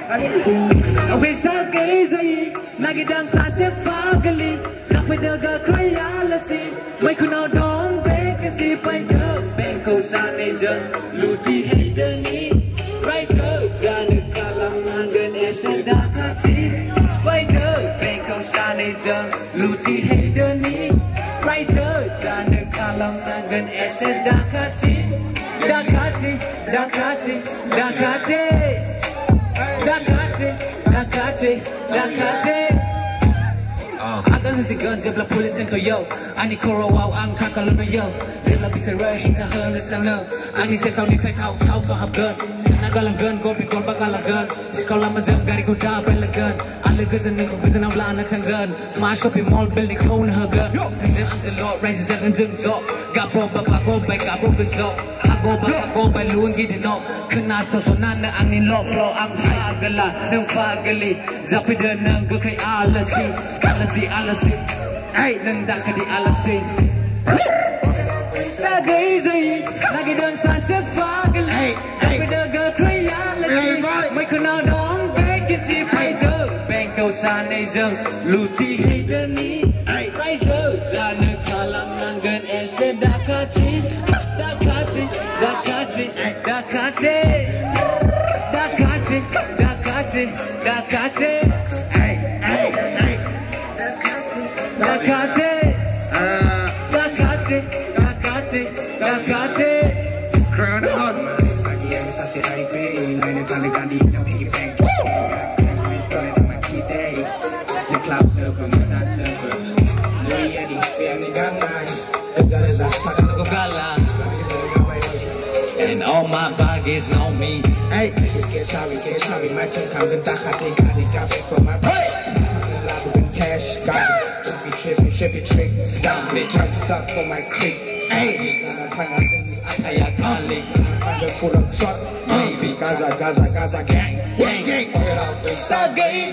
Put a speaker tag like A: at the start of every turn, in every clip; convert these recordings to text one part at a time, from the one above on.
A: Awesa gazai nagidang sa se fagali Sapi daga krayalasi May kunaw dong vacancy Pai go Bangko sa nejan Luti haydani Right go Jana kalam nangan esa dakati Pai go Bangko sa nejan Luti haydani Right go Jana kalam nangan esa dakati Dakati Dakati Dakati Dakati Agan si gun jebla polis nento yo Ani koro wow ang kakalo no yo Jebla bisa ray hingga hern na sang no Ani se kau ni kai tau tau to have gun Sinagalang gun go pe kor bakalang gun Sekolah mazam gari ko da bela gun Alle gazan niko gazan ang lana kang gun Ma shopping mall building kone her gun Rizan ang sa lot rise seven jung zo Gapo bapa go bay gapo beso Go bay luang gidi no Kena sosonan na ang nilok flow ang fagala Nang fagali Zapida nang gakay alasi Alasi Ay nang daka di alasi Sagay Lagi dang sa fagali Zapida gakay alasi May kunaw dong vacancy Pai go Bangko sa nezang Luti haydani Raiso Jana kalam nangan ese dakati Dakati Dakati Dakati Dakati Dakati Dakati Dakati Dakati Dakati Dakati
B: Crown on Pagi yang sa si Raipe Lain kali-kali jam ipeng Story ng makite The club server, massage server Lui edi, piyang ni gangay Tegara pakan to gala And all my baggies know me Hey, get sorry, my chest how the dakati kati kape for my hey! Cash, got it. Just be trippy, stop it. Try to suck for my creek. Hey, I can't I'm full of shot. Baby, Gaza, gang.
A: Sagay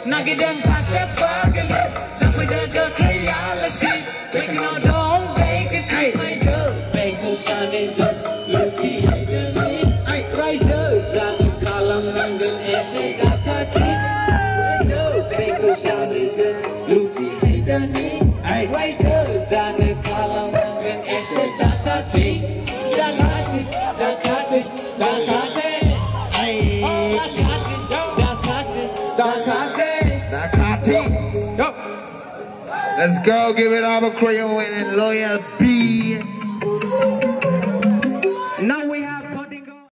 A: nagidang sa fagali Sapi daga krayalasi Waking out dong vacancy Pai go Bangko sa nezang Luti haydani Raiso Jana kalam nangan ese dakati Bangko sa nezang Luti haydani Raiso Jana kalam nangan ese dakati Dakati Dakati Dakati
B: Dakati. Yo. Let's go, give it all a Creole and Loyal B.